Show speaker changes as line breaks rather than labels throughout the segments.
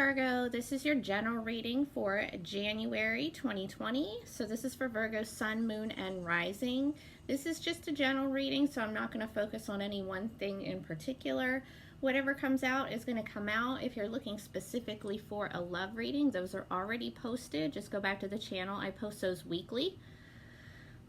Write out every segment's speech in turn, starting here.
Virgo, this is your general reading for January 2020. So this is for Virgo sun, moon, and rising. This is just a general reading, so I'm not going to focus on any one thing in particular. Whatever comes out is going to come out. If you're looking specifically for a love reading, those are already posted. Just go back to the channel. I post those weekly.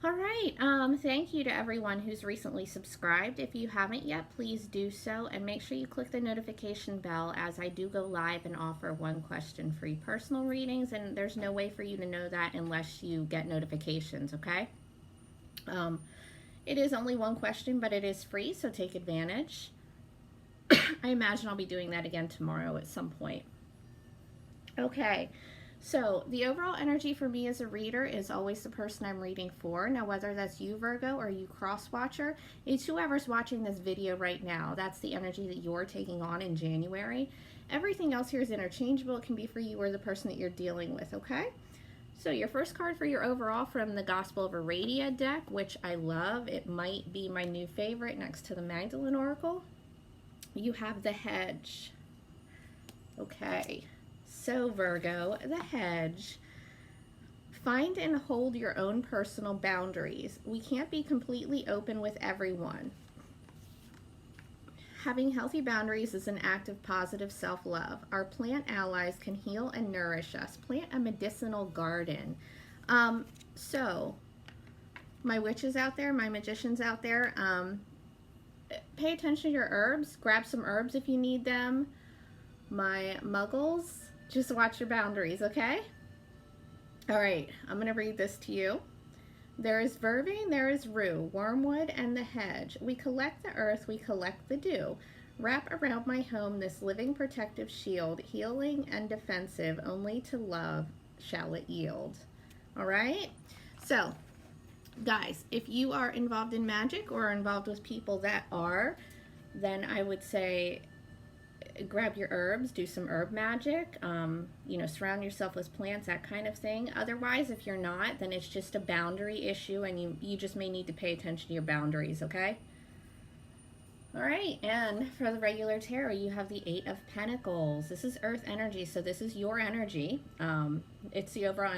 All right, thank you to everyone who's recently subscribed. If you haven't yet, please do so, and make sure you click the notification bell as I do go live and offer one question free personal readings, and there's no way for you to know that unless you get notifications, okay? It is only one question, but it is free, so take advantage. I imagine I'll be doing that again tomorrow at some point. Okay. So the overall energy for me as a reader is always the person I'm reading for. Now, whether that's you, Virgo, or you cross-watcher, it's whoever's watching this video right now. That's the energy that you're taking on in January. Everything else here is interchangeable. It can be for you or the person that you're dealing with, okay? So your first card for your overall from the Gospel of Aradia deck, which I love. It might be my new favorite next to the Magdalene Oracle. You have the Hedge. Okay. So Virgo, the Hedge. Find and hold your own personal boundaries. We can't be completely open with everyone. Having healthy boundaries is an act of positive self-love. Our plant allies can heal and nourish us. Plant a medicinal garden. So, my witches out there, my magicians out there, pay attention to your herbs. Grab some herbs if you need them. My muggles, just watch your boundaries, okay? All right, I'm going to read this to you. There is vervain, there is rue, wormwood, and the hedge. We collect the earth, we collect the dew. Wrap around my home this living protective shield, healing and defensive, only to love shall it yield. All right? So, guys, if you are involved in magic or involved with people that are, then I would say grab your herbs, do some herb magic, you know, surround yourself with plants, that kind of thing. Otherwise, if you're not, then it's just a boundary issue, and you just may need to pay attention to your boundaries, okay? All right, and for the regular tarot, you have the Eight of Pentacles. This is Earth energy, so this is your energy. It's the overall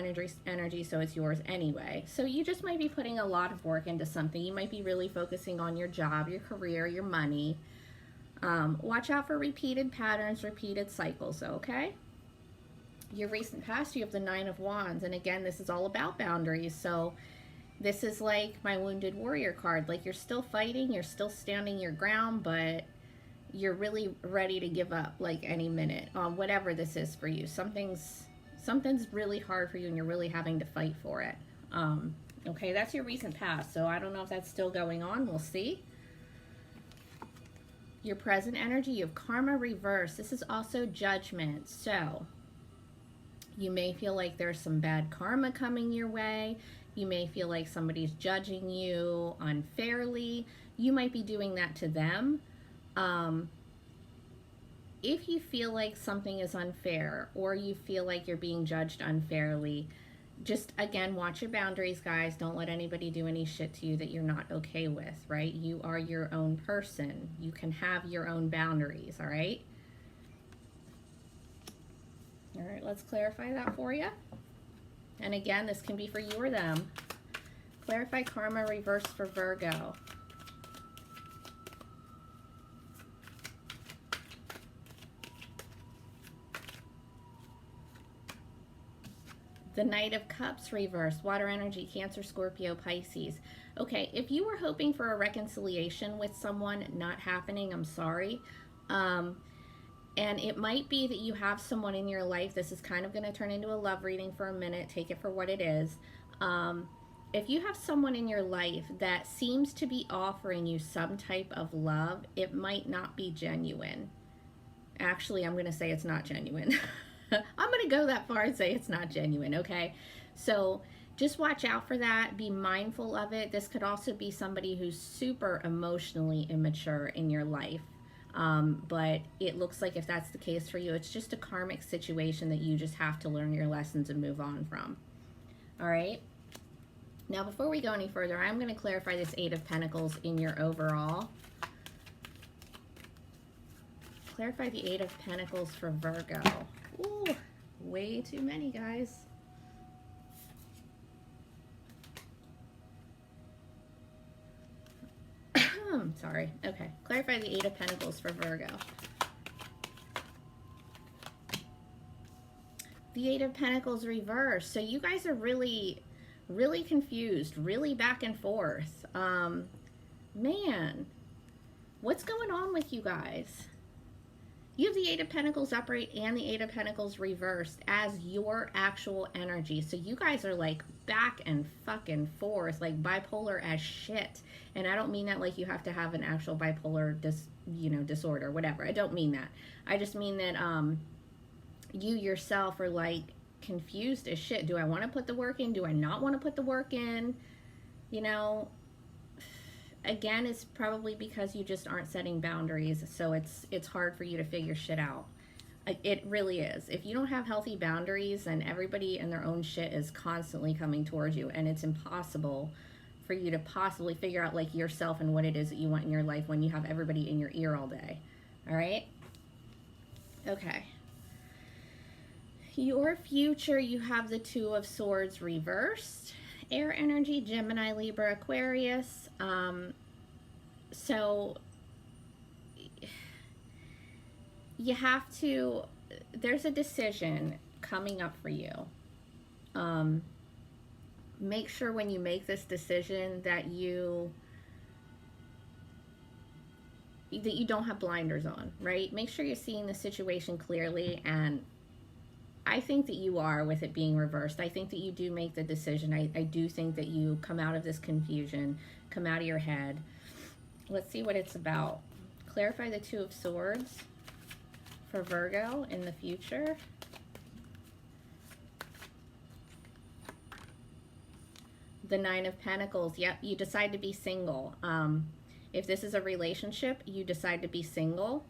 energy, so it's yours anyway. So you just might be putting a lot of work into something. You might be really focusing on your job, your career, your money. Watch out for repeated patterns, repeated cycles, okay? Your recent past, you have the Nine of Wands, and again, this is all about boundaries. So this is like my Wounded Warrior card. Like, you're still fighting, you're still standing your ground, but you're really ready to give up like any minute on whatever this is for you. Something's really hard for you and you're really having to fight for it. Okay, that's your recent past, so I don't know if that's still going on. We'll see. Your present energy, you have karma reverse. This is also judgment. So you may feel like there's some bad karma coming your way. You may feel like somebody's judging you unfairly. You might be doing that to them. If you feel like something is unfair or you feel like you're being judged unfairly, just, again, watch your boundaries, guys. Don't let anybody do any shit to you that you're not okay with, right? You are your own person. You can have your own boundaries, all right? All right, let's clarify that for you. And again, this can be for you or them. Clarify karma reverse for Virgo. The Knight of Cups reverse, water energy, Cancer, Scorpio, Pisces. Okay, if you were hoping for a reconciliation with someone, not happening, I'm sorry. And it might be that you have someone in your life, this is kind of going to turn into a love reading for a minute, take it for what it is. If you have someone in your life that seems to be offering you some type of love, it might not be genuine. Actually, I'm going to say it's not genuine. I'm going to go that far and say it's not genuine, okay? So just watch out for that. Be mindful of it. This could also be somebody who's super emotionally immature in your life. But it looks like if that's the case for you, it's just a karmic situation that you just have to learn your lessons and move on from. All right? Now, before we go any further, I'm going to clarify this Eight of Pentacles in your overall. Clarify the Eight of Pentacles for Virgo. Ooh, way too many, guys. Sorry. Okay. Clarify the Eight of Pentacles for Virgo. The Eight of Pentacles reversed. So you guys are really, really confused, really back and forth. Man, what's going on with you guys? You have the Eight of Pentacles upright and the Eight of Pentacles reversed as your actual energy. So you guys are like back and fucking forth, like bipolar as shit. And I don't mean that like you have to have an actual bipolar disorder, whatever. I don't mean that. I just mean that you yourself are like confused as shit. Do I want to put the work in? Do I not want to put the work in? You know, again, it's probably because you just aren't setting boundaries, so it's hard for you to figure shit out. It really is. If you don't have healthy boundaries, and everybody and their own shit is constantly coming towards you, and it's impossible for you to possibly figure out like yourself and what it is that you want in your life when you have everybody in your ear all day. All right? Okay. Your future, you have the Two of Swords reversed. Air energy, Gemini, Libra, Aquarius. So you have to, there's a decision coming up for you. Make sure when you make this decision that you don't have blinders on, right? Make sure you're seeing the situation clearly, and I think that you are, with it being reversed. I think that you do make the decision. I do think that you come out of this confusion, come out of your head. Let's see what it's about. Clarify the Two of Swords for Virgo in the future. The Nine of Pentacles. Yep, you decide to be single. If this is a relationship, you decide to be single.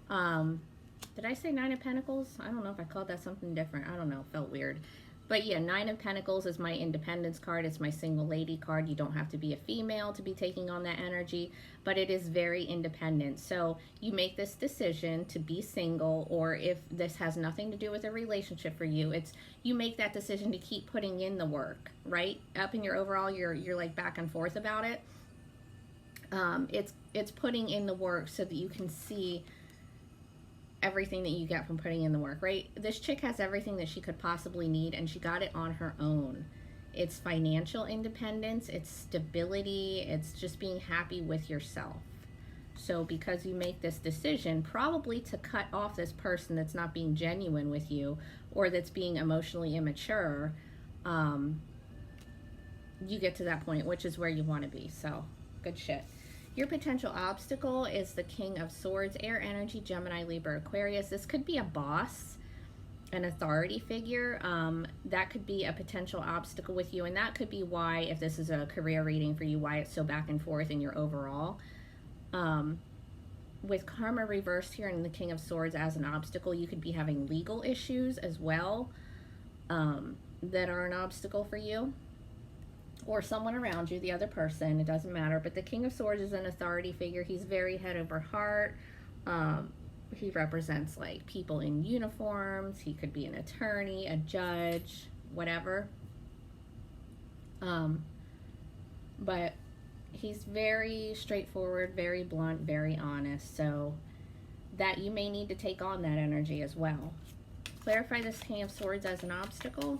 Did I say Nine of Pentacles? I don't know if I called that something different. I don't know. It felt weird. But yeah, Nine of Pentacles is my independence card. It's my single lady card. You don't have to be a female to be taking on that energy, but it is very independent. So you make this decision to be single, or if this has nothing to do with a relationship for you, it's you make that decision to keep putting in the work, right? Up in your overall, you're like back and forth about it. It's putting in the work so that you can see everything that you get from putting in the work, right? This chick has everything that she could possibly need, and she got it on her own. It's financial independence, it's stability, it's just being happy with yourself. So because you make this decision, probably to cut off this person that's not being genuine with you, or that's being emotionally immature, you get to that point, which is where you want to be. So good shit. Your potential obstacle is the King of Swords, air energy, Gemini, Libra, Aquarius. This could be a boss, an authority figure. That could be a potential obstacle with you, and that could be why, if this is a career reading for you, why it's so back and forth in your overall. With karma reversed here and the King of Swords as an obstacle, you could be having legal issues as well that are an obstacle for you. Or someone around you, the other person, it doesn't matter. But the King of Swords is an authority figure. He's very head over heart. He represents like people in uniforms. He could be an attorney, a judge, whatever. But he's very straightforward, very blunt, very honest. So that you may need to take on that energy as well. Clarify this King of Swords as an obstacle.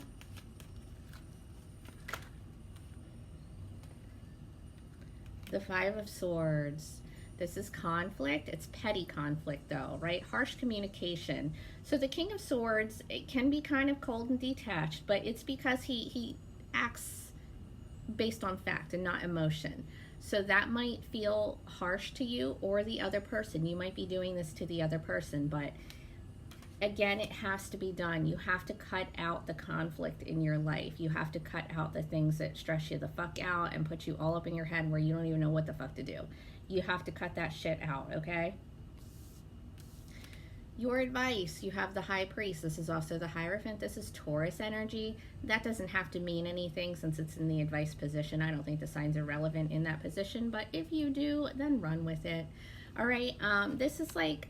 The Five of Swords. This is conflict. It's petty conflict though, right? Harsh communication. So the King of Swords, it can be kind of cold and detached, but it's because he acts based on fact and not emotion. So that might feel harsh to you or the other person. You might be doing this to the other person, but again, it has to be done. You have to cut out the conflict in your life. You have to cut out the things that stress you the fuck out and put you all up in your head where you don't even know what the fuck to do. You have to cut that shit out, okay? Your advice, you have the High Priest. This is also the Hierophant. This is Taurus energy. That doesn't have to mean anything since it's in the advice position. I don't think the signs are relevant in that position, but if you do, then run with it. All right, this is like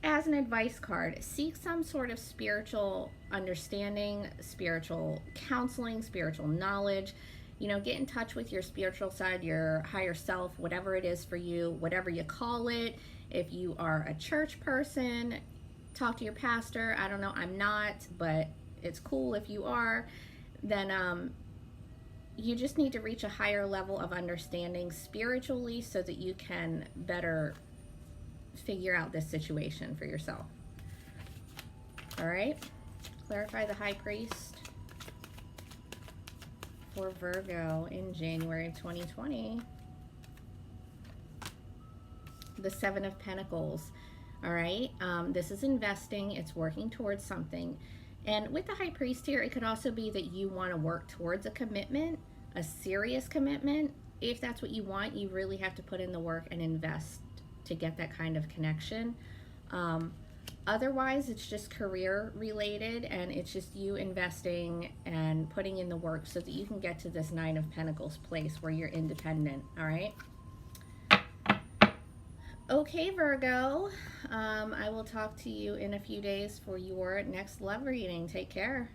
as an advice card, seek some sort of spiritual understanding, spiritual counseling, spiritual knowledge. You know, get in touch with your spiritual side, your higher self, whatever it is for you, whatever you call it. If you are a church person, talk to your pastor. I don't know, I'm not, but it's cool if you are. Then you just need to reach a higher level of understanding spiritually so that you can better figure out this situation for yourself. All right, clarify the High Priest for Virgo in January of 2020. The Seven of Pentacles. All right, this is investing. It's working towards something. And with the High Priest here, it could also be that you want to work towards a commitment, a serious commitment. If that's what you want, you really have to put in the work and invest to get that kind of connection. Otherwise, it's just career related, and it's just you investing and putting in the work so that you can get to this Nine of Pentacles place where you're independent. All right. Okay, Virgo, I will talk to you in a few days for your next love reading. Take care.